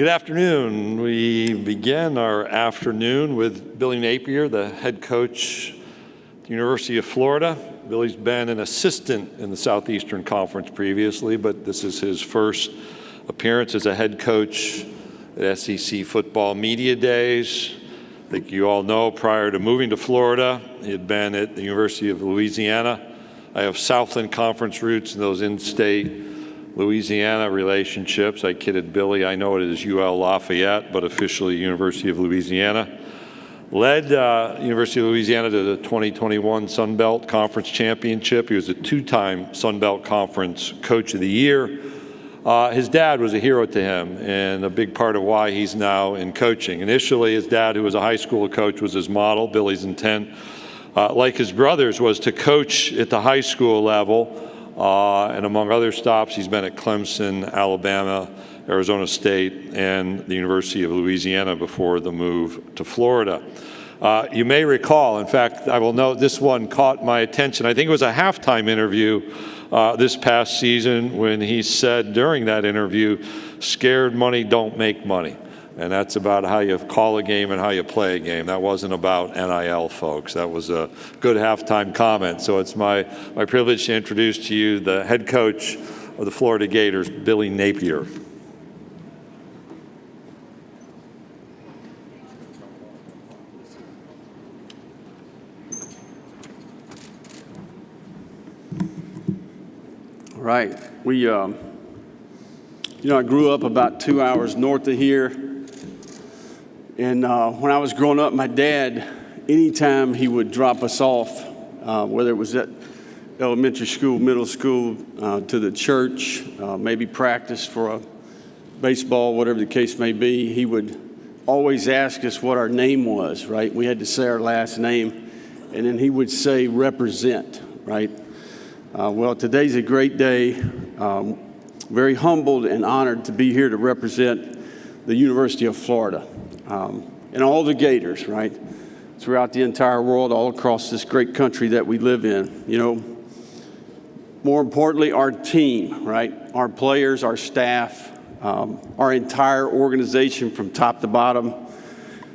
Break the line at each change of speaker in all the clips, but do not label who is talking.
Good afternoon. We begin our afternoon with Billy Napier, the head coach at the University of Florida. Billy's been an assistant in the Southeastern Conference previously, but this is his first appearance as a head coach at SEC Football Media Days. I think you all know prior to moving to Florida, he had been at the University of Louisiana. I have Southland Conference roots in those in-state Louisiana relationships. I kidded Billy, I know it is UL Lafayette, but officially University of Louisiana. Led University of Louisiana to the 2021 Sun Belt Conference Championship. He was a two-time Sun Belt Conference Coach of the Year. His dad was a hero to him and a big part of why he's now in coaching. Initially, his dad, who was a high school coach, was his model. Billy's intent, like his brothers, was to coach at the high school level. And among other stops, he's been at Clemson, Alabama, Arizona State, and the University of Louisiana before the move to Florida. You may recall, in fact, I will note this one caught my attention. I think it was a halftime interview this past season when he said during that interview, "Scared money don't make money." And that's about how you call a game and how you play a game. That wasn't about NIL, folks. That was a good halftime comment. So it's my privilege to introduce to you the head coach of the Florida Gators, Billy Napier.
All right. I grew up about 2 hours north of here. And when I was growing up, my dad, anytime he would drop us off, whether it was at elementary school, middle school, to the church, maybe practice for a baseball, whatever the case may be, he would always ask us what our name was, right? We had to say our last name, and then he would say, "Represent," right? Well, today's a great day. Very humbled and honored to be here to represent the University of Florida. And all the Gators, right, throughout the entire world, all across this great country that we live in. You know, more importantly, our team, right, our players, our staff, our entire organization from top to bottom.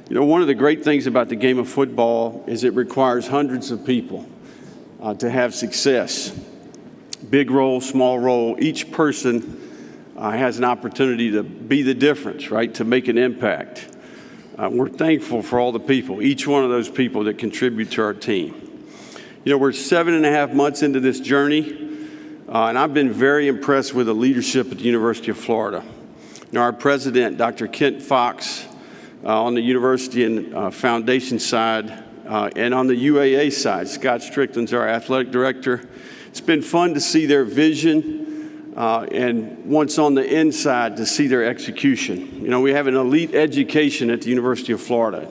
You know, one of the great things about the game of football is it requires hundreds of people to have success. Big role, small role, each person has an opportunity to be the difference, right, to make an impact. We're thankful for all the people, each one of those people that contribute to our team. You know, we're 7.5 months into this journey, and I've been very impressed with the leadership at the University of Florida. You know, our president, Dr. Kent Fox, on the university and foundation side, and on the UAA side, Scott Strickland's our athletic director. It's been fun to see their vision. And once on the inside, to see their execution. You know, we have an elite education at the University of Florida.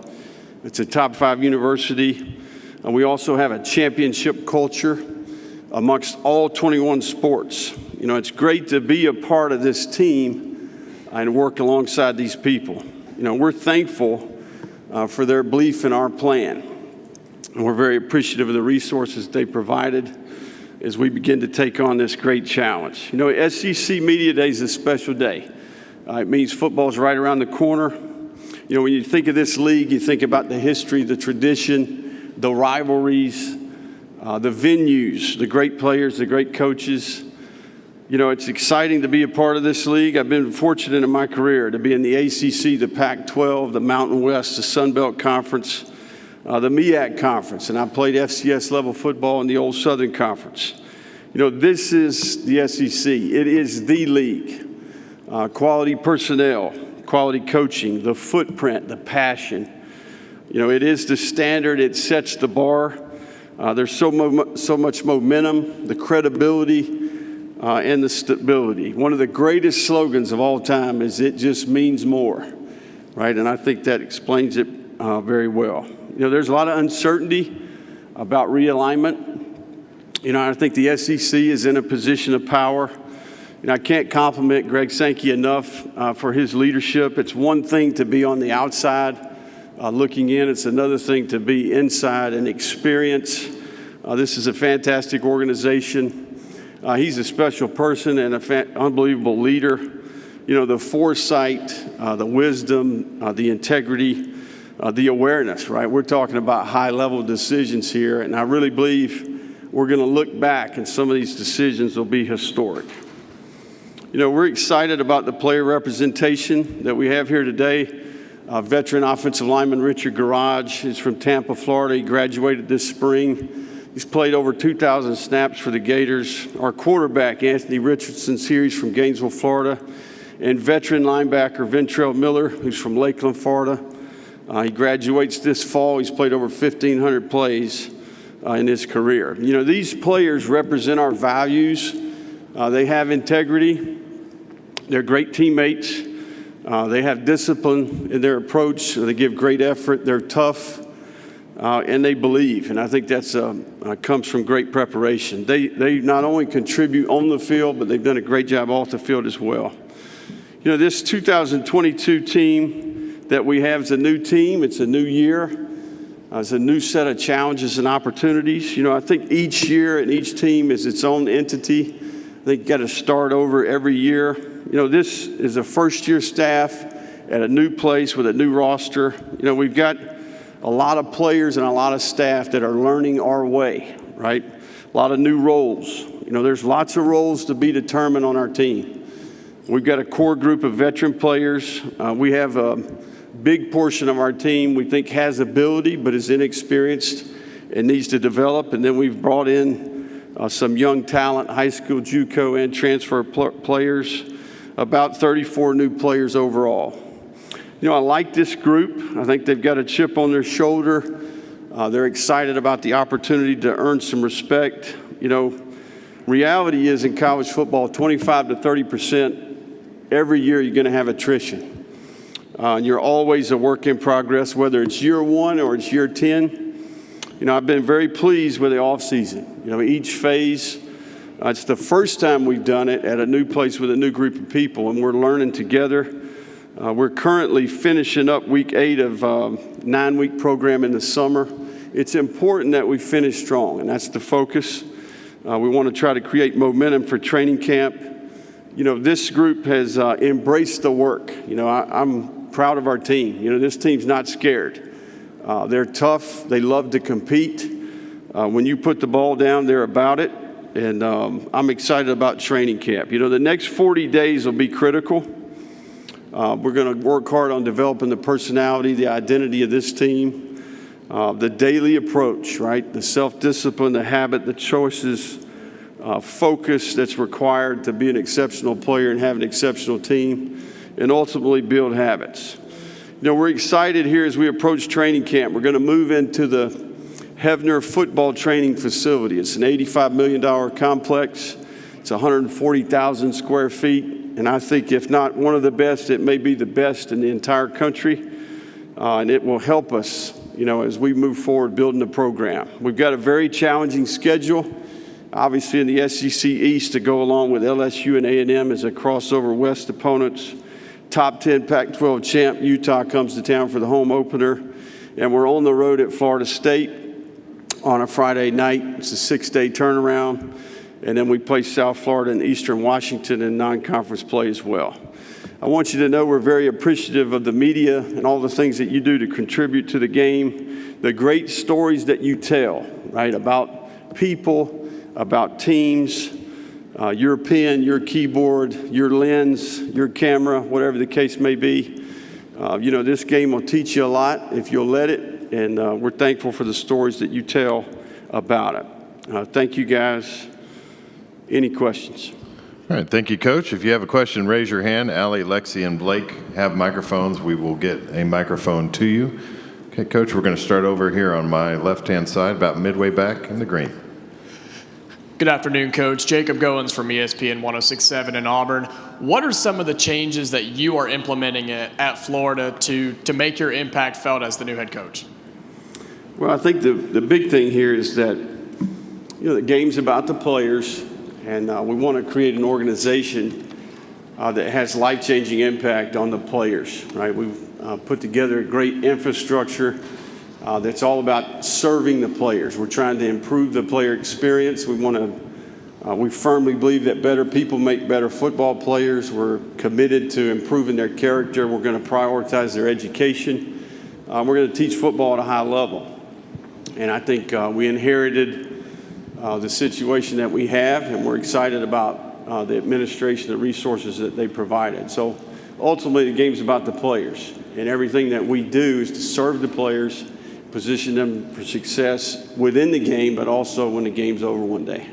It's a top 5 university. And we also have a championship culture amongst all 21 sports. You know, it's great to be a part of this team and work alongside these people. You know, we're thankful for their belief in our plan. And we're very appreciative of the resources they provided as we begin to take on this great challenge. You know, SEC Media Day is a special day. It means football's right around the corner. You know, when you think of this league, you think about the history, the tradition, the rivalries, the venues, the great players, the great coaches. You know, it's exciting to be a part of this league. I've been fortunate in my career to be in the ACC, the Pac-12, the Mountain West, the Sun Belt Conference, the MEAC Conference, and I played FCS level football in the old Southern Conference. You know, this is the SEC. It is the league. Quality personnel, quality coaching, the footprint, the passion. You know, it is the standard. It sets the bar. There's so much momentum, the credibility, and the stability. One of the greatest slogans of all time is "It just means more," right? And I think that explains it very well. You know, there's a lot of uncertainty about realignment. You know, I think the SEC is in a position of power. And I can't compliment Greg Sankey enough for his leadership. It's one thing to be on the outside looking in. It's another thing to be inside and experience. This is a fantastic organization. He's a special person and an unbelievable leader. the foresight, the wisdom, the integrity, the awareness, right? We're talking about high-level decisions here, and I really believe we're going to look back, and some of these decisions will be historic. We're excited about the player representation that we have here today. Veteran offensive lineman Richard Garage is from Tampa, Florida. He graduated this spring. He's played over 2,000 snaps for the Gators. Our quarterback, Anthony Richardson's here. He's from Gainesville, Florida. And veteran linebacker Ventrell Miller, who's from Lakeland, Florida. He graduates this fall. He's played over 1,500 plays in his career. These players represent our values. They have integrity. They're great teammates. They have discipline in their approach. They give great effort. They're tough, and they believe. And I think that's comes from great preparation. They not only contribute on the field, but they've done a great job off the field as well. This 2022 team that we have is a new team. It's a new year. It's a new set of challenges and opportunities. I think each year and each team is its own entity. I think you got to start over every year. This is a first-year staff at a new place with a new roster. We've got a lot of players and a lot of staff that are learning our way, right? A lot of new roles. There's lots of roles to be determined on our team. We've got a core group of veteran players. We have a big portion of our team we think has ability but is inexperienced and needs to develop. And then we've brought in some young talent, high school, JUCO, and transfer players, about 34 new players overall. I like this group. I think they've got a chip on their shoulder. They're excited about the opportunity to earn some respect. Reality is in college football, 25 to 30% every year you're going to have attrition. And you're always a work in progress, whether it's year 1 or it's year 10. I've been very pleased with the offseason. Each phase, it's the first time we've done it at a new place with a new group of people, and we're learning together. We're currently finishing up week 8 of a 9-week program in the summer. It's important that we finish strong, and that's the focus. We want to try to create momentum for training camp. This group has embraced the work. I'm proud of our team. This team's not scared. They're tough. They love to compete. When you put the ball down, they're about it. And I'm excited about training camp. The next 40 days will be critical. We're going to work hard on developing the personality, the identity of this team, the daily approach, right? The self-discipline, the habit, the choices, focus that's required to be an exceptional player and have an exceptional team, and ultimately build habits. We're excited here as we approach training camp. We're going to move into the Hefner football training facility. It's an $85 million complex. It's 140,000 square feet. And I think if not one of the best, it may be the best in the entire country. And it will help us, as we move forward building the program. We've got a very challenging schedule. Obviously in the SEC East to go along with LSU and A&M as a crossover West opponents. Top 10 Pac-12 champ Utah comes to town for the home opener. And we're on the road at Florida State on a Friday night. It's a 6-day turnaround. And then we play South Florida and Eastern Washington in non-conference play as well. I want you to know we're very appreciative of the media and all the things that you do to contribute to the game, the great stories that you tell, right, about people, about teams, your pen, your keyboard, your lens, your camera, whatever the case may be. This game will teach you a lot if you'll let it, and we're thankful for the stories that you tell about it. Thank you, guys. Any questions?
All right, thank you, Coach. If you have a question, raise your hand. Allie, Lexi, and Blake have microphones. We will get a microphone to you. Okay, Coach, we're going to start over here on my left-hand side, about midway back in the green.
Good afternoon, Coach. Jacob Goins from ESPN 106.7 in Auburn. What are some of the changes that you are implementing at Florida to make your impact felt as the new head coach?
Well, I think the big thing here is that, the game's about the players, and we want to create an organization that has life-changing impact on the players, right? We've put together a great infrastructure that's all about serving the players. We're trying to improve the player experience. We want to We firmly believe that better people make better football players. We're committed to improving their character. We're going to prioritize their education. We're going to teach football at a high level. And I think we inherited the situation that we have, and we're excited about the administration, the resources that they provided. So ultimately, the game's about the players, and everything that we do is to serve the players, position them for success within the game, but also when the game's over one day.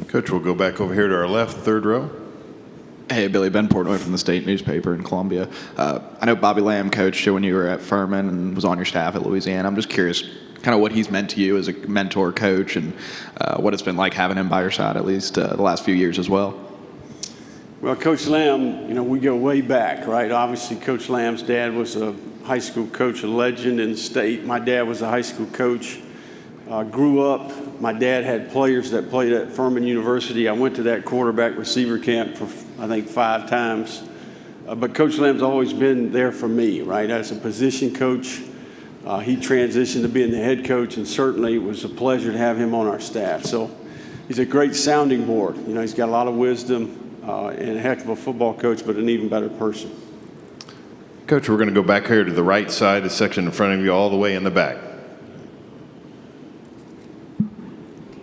Coach, we'll go back over here to our left, third row.
Hey, Billy, Ben Portnoy from the State newspaper in Columbia. I know Bobby Lamb coached you when you were at Furman and was on your staff at Louisiana. I'm just curious kind of what he's meant to you as a mentor coach and what it's been like having him by your side at least the last few years as well.
Well, Coach Lamb, we go way back, right? Obviously, Coach Lamb's dad was a high school coach, a legend in the state. My dad was a high school coach. Grew up, my dad had players that played at Furman University. I went to that quarterback receiver camp for, I think, 5 times. But Coach Lamb's always been there for me, right? As a position coach, he transitioned to being the head coach, and certainly it was a pleasure to have him on our staff. So he's a great sounding board. He's got a lot of wisdom and a heck of a football coach, but an even better person.
Coach, we're going to go back here to the right side, the section in front of you, all the way in the back.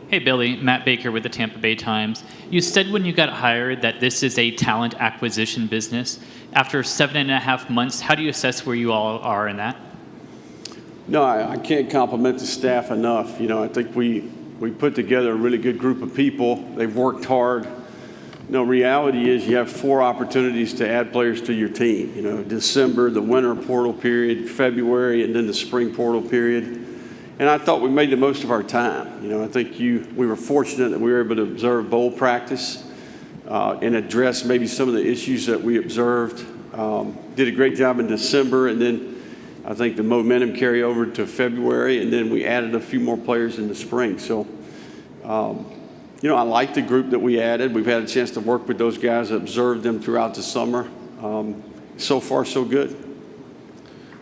Hey, Billy, Matt Baker with the Tampa Bay Times. You said when you got hired that this is a talent acquisition business. After 7.5 months, how do you assess where you all are in that?
No, I can't compliment the staff enough. I think we put together a really good group of people. They've worked hard. Reality is you have 4 opportunities to add players to your team. December, the winter portal period, February, and then the spring portal period. And I thought we made the most of our time. I think we were fortunate that we were able to observe bowl practice and address maybe some of the issues that we observed. Did a great job in December, and then I think the momentum carried over to February, and then we added a few more players in the spring. So, I like the group that we added. We've had a chance to work with those guys, observe them throughout the summer. So far, so good.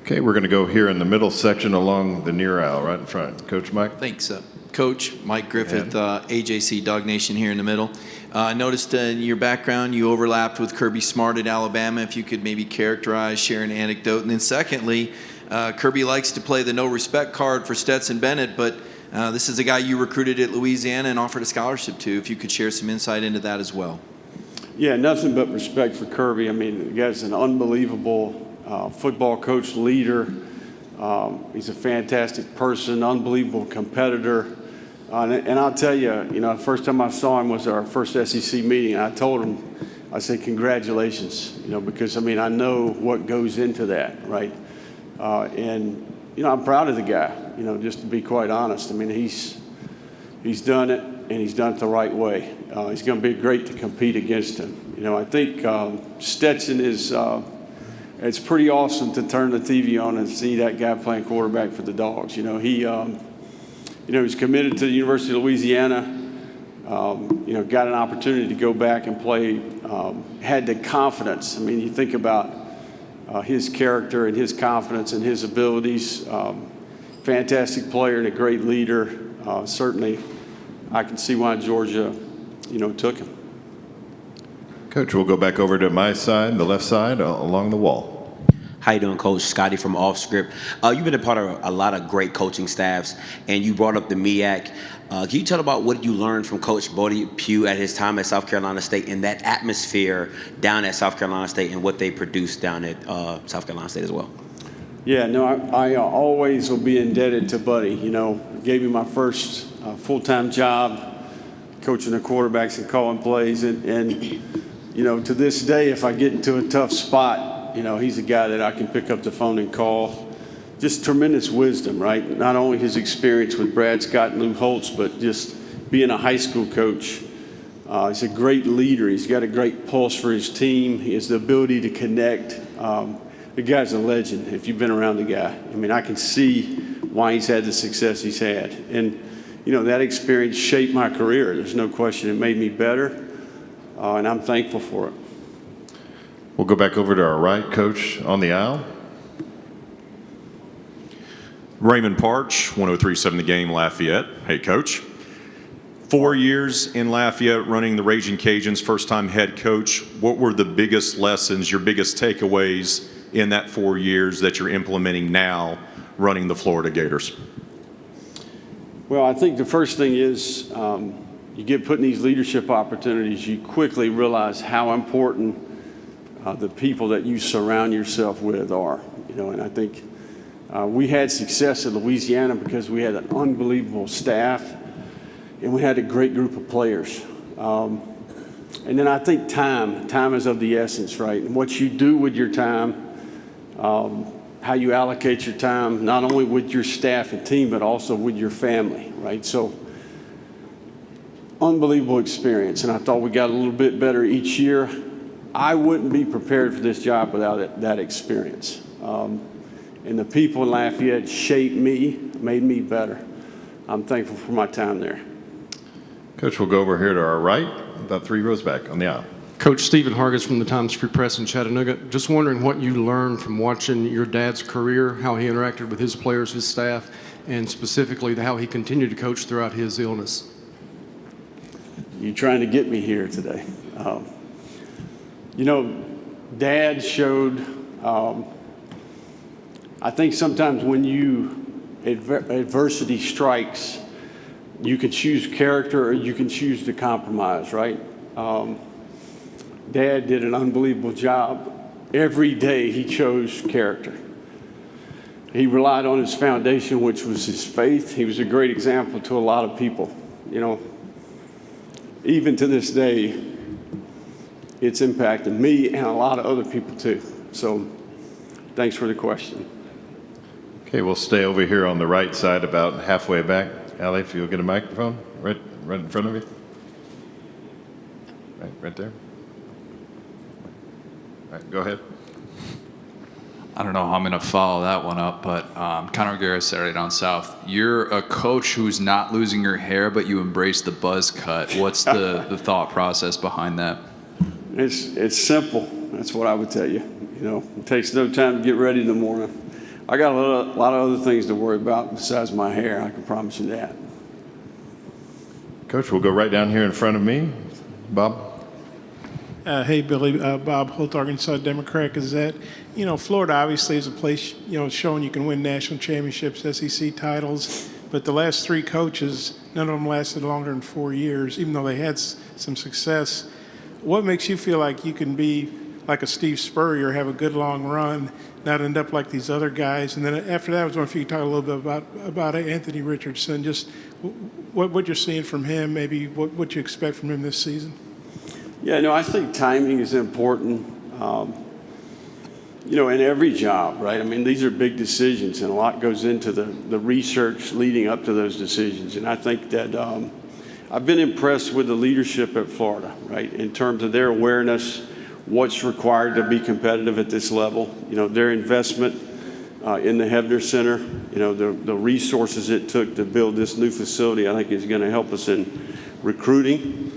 Okay, we're going to go here in the middle section along the near aisle, right in front. Coach Mike?
Thanks, Coach. Mike Griffith, AJC Dog Nation here in the middle. I noticed in your background you overlapped with Kirby Smart at Alabama. If you could maybe characterize, share an anecdote. And then secondly, Kirby likes to play the no respect card for Stetson Bennett, but this is a guy you recruited at Louisiana and offered a scholarship to. If you could share some insight into that as well.
Yeah, nothing but respect for Kirby. The guy's an unbelievable football coach, leader. He's a fantastic person, unbelievable competitor. And I'll tell you, the first time I saw him was our first SEC meeting. I told him, I said, congratulations, because, I know what goes into that, right? And I'm proud of the guy, just to be quite honest. He's done it, and he's done it the right way. He's going to be great to compete against him. I think Stetson is it's pretty awesome to turn the TV on and see that guy playing quarterback for the Dogs. He's committed to the University of Louisiana. Got an opportunity to go back and play. Had the confidence. You think about his character and his confidence and his abilities. Fantastic player and a great leader. Certainly, I can see why Georgia, took him.
Coach, we'll go back over to my side, the left side, along the wall.
How you doing, Coach? Scotty from Off Script. You've been a part of a lot of great coaching staffs, and you brought up the MEAC. Can you tell about what you learned from Coach Bodie Pugh at his time at South Carolina State and that atmosphere down at South Carolina State and what they produced down at South Carolina State as well?
Yeah, no, I always will be indebted to Buddy. Gave me my first full-time job coaching the quarterbacks and calling plays. And to this day, if I get into a tough spot, he's a guy that I can pick up the phone and call. Just tremendous wisdom, right? Not only his experience with Brad Scott and Lou Holtz, but just being a high school coach. He's a great leader. He's got a great pulse for his team. He has the ability to connect. The guy's a legend if you've been around the guy. I can see why he's had the success he's had. And, that experience shaped my career. There's no question. It made me better, and I'm thankful for it.
We'll go back over to our right, Coach, on the aisle.
Raymond Parch, 103.7 The Game, Lafayette. Hey, Coach. 4 years in Lafayette running the Raging Cajuns, first-time head coach. What were the biggest lessons, your biggest takeaways in that 4 years that you're implementing now running the Florida Gators?
Well, I think the first thing is you get put in these leadership opportunities, you quickly realize how important the people that you surround yourself with are. And I think we had success in Louisiana because we had an unbelievable staff and we had a great group of players. And then I think time is of the essence, right? And what you do with your time, how you allocate your time, not only with your staff and team, but also with your family, right? So unbelievable experience. And I thought we got a little bit better each year. I wouldn't be prepared for this job without that experience. And the people in Lafayette shaped me, made me better. I'm thankful for my time there.
Coach, we'll go over here to our right, about 3 rows back on the aisle.
Coach Stephen Hargis from the Times Free Press in Chattanooga. Just wondering what you learned from watching your dad's career, how he interacted with his players, his staff, and specifically how he continued to coach throughout his illness.
You trying to get me here today. Dad showed, I think sometimes when adversity strikes, you can choose character or you can choose to compromise, right? Dad did an unbelievable job. Every day he chose character. He relied on his foundation, which was his faith. He was a great example to a lot of people. Even to this day, it's impacted me and a lot of other people too. So thanks for the question.
Okay, we'll stay over here on the right side, about halfway back. Allie, if you'll get a microphone, right in front of you. Right there. All right, go ahead.
I don't know how I'm going to follow that one up, but Conor Garris, Saturday Down South. You're a coach who's not losing your hair, but you embrace the buzz cut. What's the thought process behind that?
It's simple. That's what I would tell you. It takes no time to get ready in the morning. I got a lot of other things to worry about besides my hair. I can promise you that.
Coach, we'll go right down here in front of me. Bob?
Hey, Billy. Bob Holt, Arkansas Democrat Gazette. Florida obviously is a place, showing you can win national championships, SEC titles. But the last 3 coaches, none of them lasted longer than 4 years, even though they had some success. What makes you feel like you can be like a Steve Spurrier, have a good long run, not end up like these other guys? And then after that, I was wondering if you could talk a little bit about Anthony Richardson, just what you're seeing from him, maybe what you expect from him this season.
Yeah, I think timing is important, in every job, right? I mean, these are big decisions, and a lot goes into the research leading up to those decisions. And I think that I've been impressed with the leadership at Florida, right, in terms of their awareness, what's required to be competitive at this level, their investment in the Hebner Center, the resources it took to build this new facility, I think is going to help us in recruiting.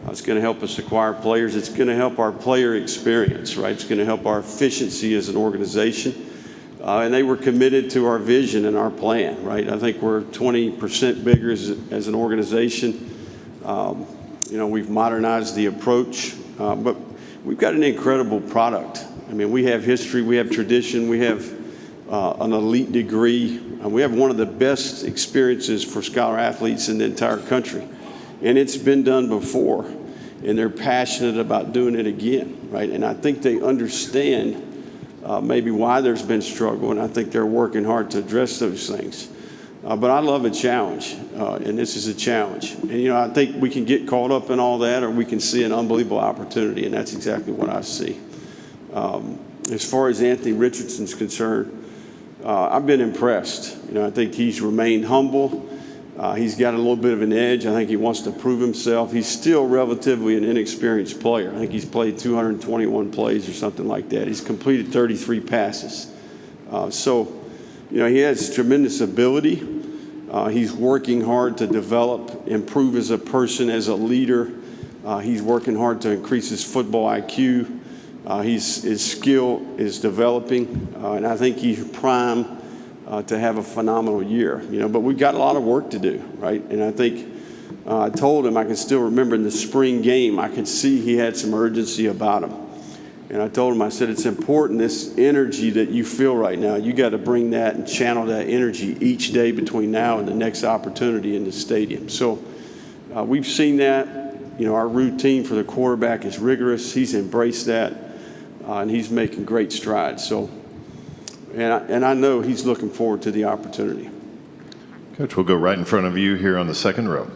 It's going to help us acquire players. It's going to help our player experience, right? It's going to help our efficiency as an organization. And they were committed to our vision and our plan, right? I think we're 20% bigger as an organization. We've modernized the approach, but we've got an incredible product. I mean, we have history, we have tradition, we have an elite degree. We have one of the best experiences for scholar athletes in the entire country. And it's been done before, and they're passionate about doing it again, right? And I think they understand maybe why there's been struggle, and I think they're working hard to address those things. But I love a challenge, and this is a challenge. And, I think we can get caught up in all that, or we can see an unbelievable opportunity, and that's exactly what I see. As far as Anthony Richardson's concerned, I've been impressed. I think he's remained humble. He's got a little bit of an edge. I think he wants to prove himself. He's still relatively an inexperienced player. I think he's played 221 plays or something like that. He's completed 33 passes. He has tremendous ability. He's working hard to develop, improve as a person, as a leader. He's working hard to increase his football IQ. His skill is developing, and I think he's prime to have a phenomenal year. But we've got a lot of work to do, right? And I think I told him, I can still remember in the spring game, I could see he had some urgency about him. And I told him, I said, it's important, this energy that you feel right now, you got to bring that and channel that energy each day between now and the next opportunity in the stadium. So we've seen that. You know, our routine for the quarterback is rigorous. He's embraced that, and he's making great strides. So, and I know he's looking forward to the opportunity.
Coach, we'll go right in front of you here on the second row.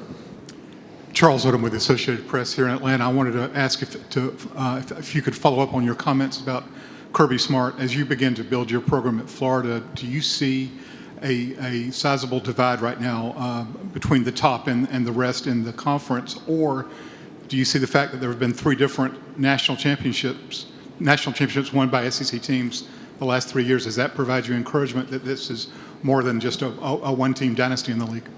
Charles Odom with the Associated Press here in Atlanta. I wanted to ask if you could follow up on your comments about Kirby Smart. As you begin to build your program at Florida, do you see a sizable divide right now between the top and the rest in the conference? Or do you see the fact that there have been 3 different national championships won by SEC teams the last 3 years? Does that provide you encouragement that this is more than just a one-team dynasty in the league?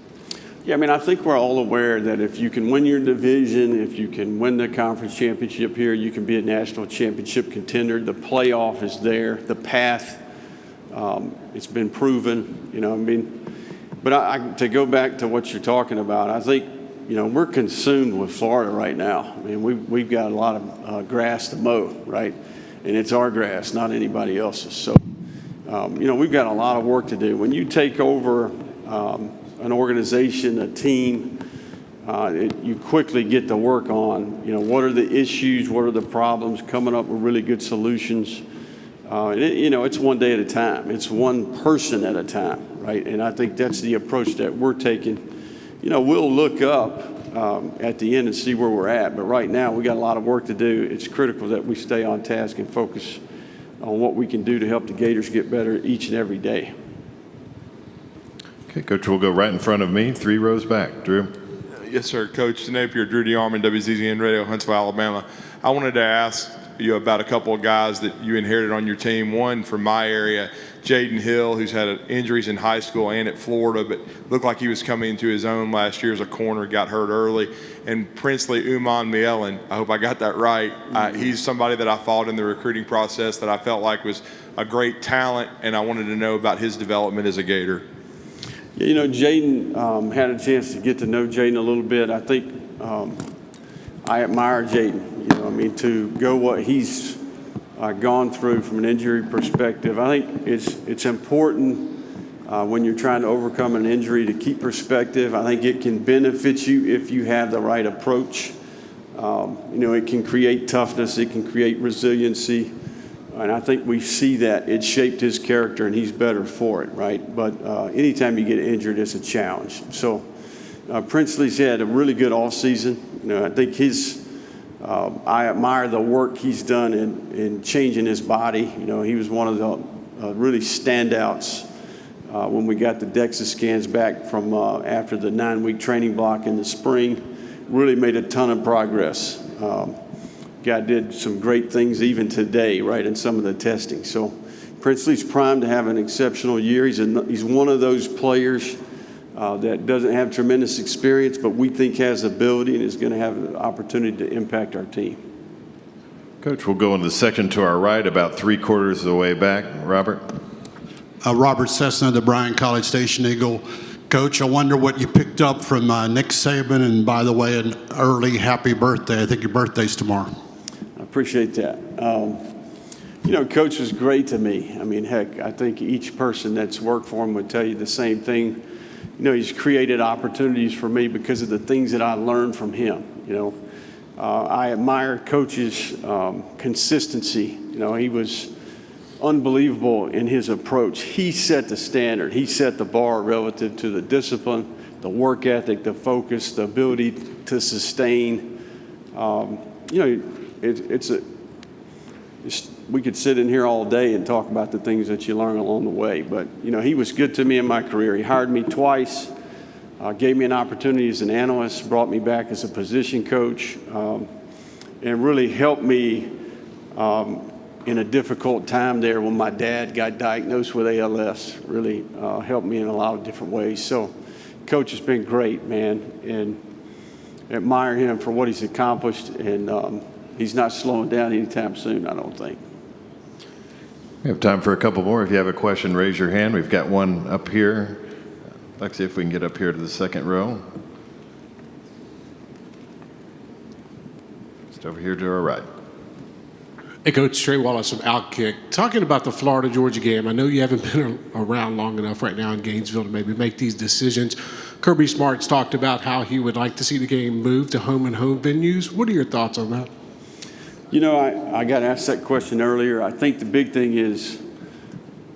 Yeah, I mean, I think we're all aware that if you can win your division, if you can win the conference championship here, you can be a national championship contender. The playoff is there. The path, it's been proven, you know, I mean. But to go back to what you're talking about, I think, you know, we're consumed with Florida right now. I mean, we've got a lot of grass to mow, right? And it's our grass, not anybody else's. So, you know, we've got a lot of work to do. When you take over an organization, a team, you quickly get to work on, you know, what are the issues, what are the problems, coming up with really good solutions. You know, it's one day at a time. It's one person at a time, right? And I think that's the approach that we're taking. You know, we'll look up at the end and see where we're at, but right now we got a lot of work to do. It's critical that we stay on task and focus on what we can do to help the Gators get better each and every day.
Okay, Coach, we'll go right in front of me, 3 rows back. Drew?
Yes, sir. Coach Napier, Drew DeArmond, WZZN Radio, Huntsville, Alabama. I wanted to ask you about a couple of guys that you inherited on your team. One from my area, Jaden Hill, who's had injuries in high school and at Florida, but looked like he was coming into his own last year as a corner, got hurt early. And Princely Uman Mielen, I hope I got that right. He's somebody that I followed in the recruiting process that I felt like was a great talent, and I wanted to know about his development as a Gator.
You know, Jaden, had a chance to get to know Jaden a little bit. I think I admire Jaden. You know, I mean, to go what he's gone through from an injury perspective. I think it's important when you're trying to overcome an injury to keep perspective. I think it can benefit you if you have the right approach. You know, it can create toughness. It can create resiliency. And I think we see that it shaped his character, and he's better for it, right? But anytime you get injured, it's a challenge. So Princely's had a really good offseason. You know, I think I admire the work he's done in changing his body. You know, he was one of the really standouts when we got the DEXA scans back from after the 9-week training block in the spring. Really made a ton of progress. Guy did some great things even today, right, in some of the testing. So Princely's primed to have an exceptional year. He's one of those players that doesn't have tremendous experience, but we think has ability and is going to have an opportunity to impact our team.
Coach, we'll go in the section to our right, about 3/4 of the way back. Robert?
Robert Cessna, the Bryan College Station Eagle. Coach, I wonder what you picked up from Nick Saban, and by the way, an early happy birthday. I think your birthday's tomorrow.
I appreciate that. You know, Coach was great to me. I mean, heck, I think each person that's worked for him would tell you the same thing. You know, he's created opportunities for me because of the things that I learned from him. You know, I admire Coach's consistency. You know, he was unbelievable in his approach. He set the standard. He set the bar relative to the discipline, the work ethic, the focus, the ability to sustain. You know, we could sit in here all day and talk about the things that you learn along the way. But, you know, he was good to me in my career. He hired me twice, gave me an opportunity as an analyst, brought me back as a position coach, and really helped me in a difficult time there when my dad got diagnosed with ALS. Really helped me in a lot of different ways. So Coach has been great, man, and admire him for what he's accomplished, and he's not slowing down anytime soon, I don't think.
We have time for a couple more. If you have a question, raise your hand. We've got one up here. Let's see if we can get up here to the second row. Just over here to our right.
Hey, Coach Trey Wallace from Outkick. Talking about the Florida-Georgia game, I know you haven't been around long enough right now in Gainesville to maybe make these decisions. Kirby Smart's talked about how he would like to see the game move to home and home venues. What are your thoughts on that?
You know, I got asked that question earlier. I think the big thing is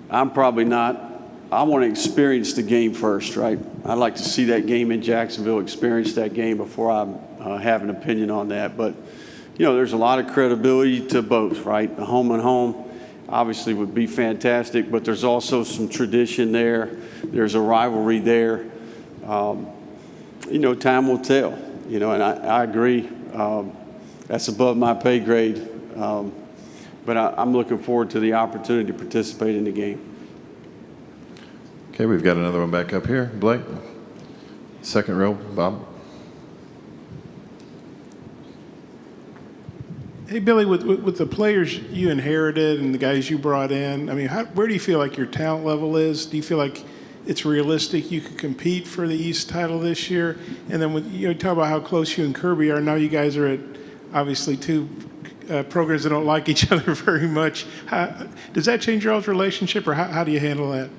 I'm probably not. I want to experience the game first, right? I'd like to see that game in Jacksonville, experience that game before I have an opinion on that. But, you know, there's a lot of credibility to both, right? The home and home obviously would be fantastic, but there's also some tradition there. There's a rivalry there. You know, time will tell, you know, and I agree. That's above my pay grade. But I'm looking forward to the opportunity to participate in the game.
Okay, we've got another one back up here. Blake, second row, Bob.
Hey, Billy, with the players you inherited and the guys you brought in, I mean, where do you feel like your talent level is? Do you feel like it's realistic you could compete for the East title this year? And then when you talk about how close you and Kirby are, now you guys are at obviously two programs that don't like each other very much. Does that change your all's relationship, or how do you handle that?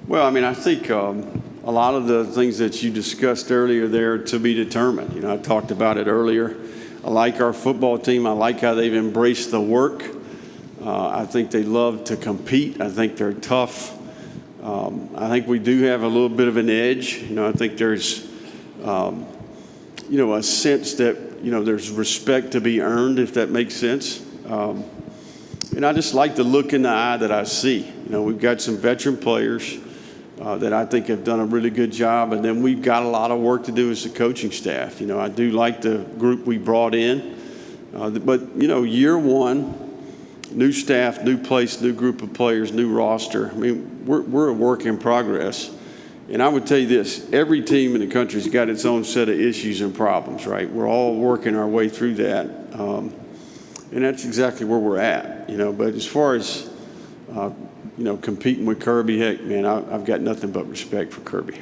Well, I mean, I think a lot of the things that you discussed earlier there to be determined. You know, I talked about it earlier. I like our football team. I like how they've embraced the work. I think they love to compete. I think they're tough. I think we do have a little bit of an edge. You know, I think there's, you know, a sense that, you know, there's respect to be earned, if that makes sense. And I just like the look in the eye that I see. You know, we've got some veteran players that I think have done a really good job, and then we've got a lot of work to do as a coaching staff. You know, I do like the group we brought in, but, you know, year one, new staff, new place, new group of players, new roster. I mean, we're a work in progress. And I would tell you this, every team in the country's got its own set of issues and problems, right? We're all working our way through that. And that's exactly where we're at, you know. But as far as, you know, competing with Kirby, heck, man, I've got nothing but respect for Kirby.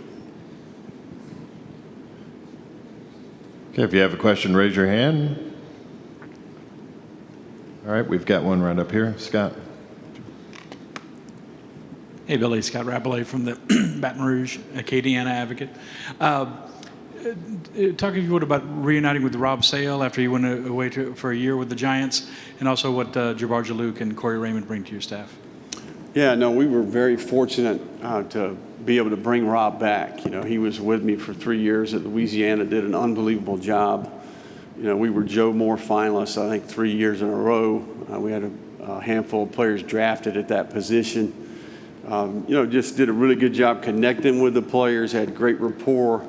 Okay, if you have a question, raise your hand. All right, we've got one right up here. Scott.
Hey, Billy, Scott Rapollet from the Baton Rouge Acadiana Advocate. Talk if you would about reuniting with Rob Sale after you went away for a year with the Giants, and also what Jabbar Jalouk and Corey Raymond bring to your staff.
Yeah, no, we were very fortunate to be able to bring Rob back. You know, he was with me for 3 years at Louisiana, did an unbelievable job. You know, we were Joe Moore finalists, I think, 3 years in a row. We had a handful of players drafted at that position. You know, just did a really good job connecting with the players, had great rapport,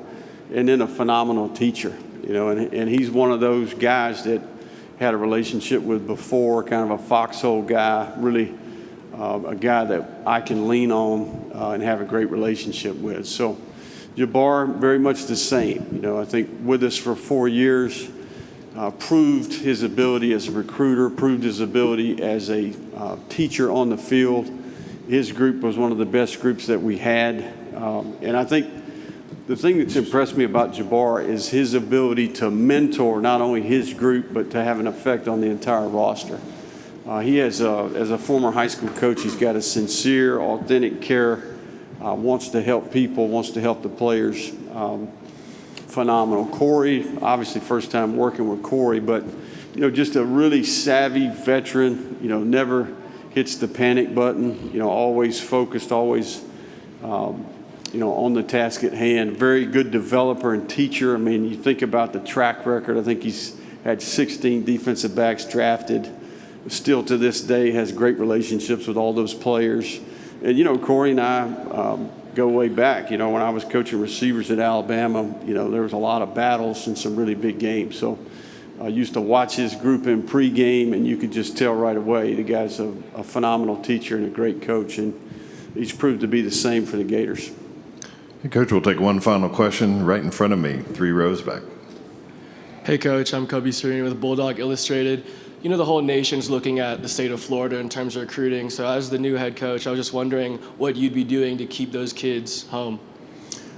and then a phenomenal teacher. You know, and he's one of those guys that had a relationship with before, kind of a foxhole guy, really a guy that I can lean on and have a great relationship with. So Jabbar, very much the same. You know, I think with us for 4 years, proved his ability as a recruiter, proved his ability as a teacher on the field. His group was one of the best groups that we had. And I think the thing that's impressed me about Jabbar is his ability to mentor not only his group, but to have an effect on the entire roster. He has, as a former high school coach, he's got a sincere, authentic care, wants to help people, wants to help the players. Phenomenal. Corey, obviously first time working with Corey, but, you know, just a really savvy veteran, you know, never hits the panic button, you know, always focused, always, you know, on the task at hand. Very good developer and teacher. I mean, you think about the track record. I think he's had 16 defensive backs drafted. Still to this day has great relationships with all those players. And, you know, Corey and I go way back. You know, when I was coaching receivers at Alabama, you know, there was a lot of battles and some really big games. So I used to watch his group in pregame, and you could just tell right away the guy's a phenomenal teacher and a great coach, and he's proved to be the same for the Gators.
Hey, Coach, we'll take one final question right in front of me, 3 rows back.
Hey, Coach, I'm Kobe Serene with Bulldog Illustrated. You know, the whole nation's looking at the state of Florida in terms of recruiting. So as the new head coach, I was just wondering what you'd be doing to keep those kids home.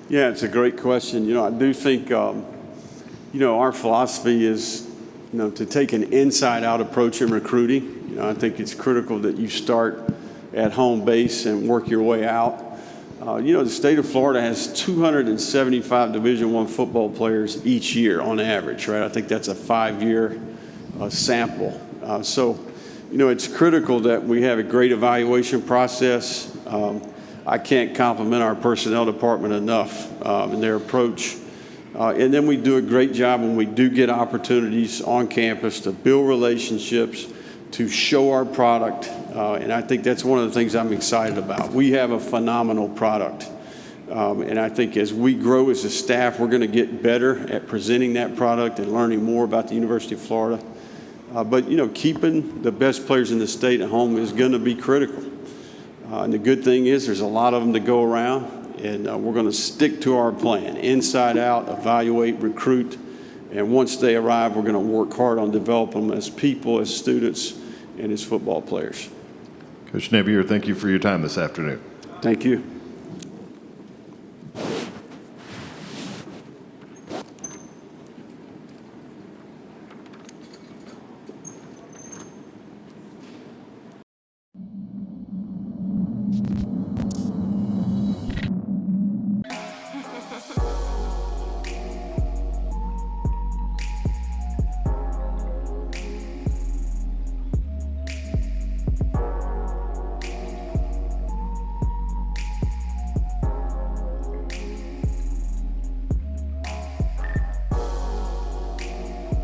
Yeah, it's a great question. You know, I do think, you know, our philosophy is to take an inside-out approach in recruiting. I think it's critical that you start at home base and work your way out. The state of Florida has 275 Division I football players each year on average, right? I think that's a 5-year sample. So it's critical that we have a great evaluation process. I can't compliment our personnel department enough in their approach. And then we do a great job when we do get opportunities on campus to build relationships, to show our product. And I think that's one of the things I'm excited about. We have a phenomenal product. And I think as we grow as a staff, we're going to get better at presenting that product and learning more about the University of Florida. But keeping the best players in the state at home is going to be critical. And the good thing is there's a lot of them to go around. And we're going to stick to our plan, inside out, evaluate, recruit. And once they arrive, we're going to work hard on developing them as people, as students, and as football players.
Coach Napier, thank you for your time this afternoon.
Thank you.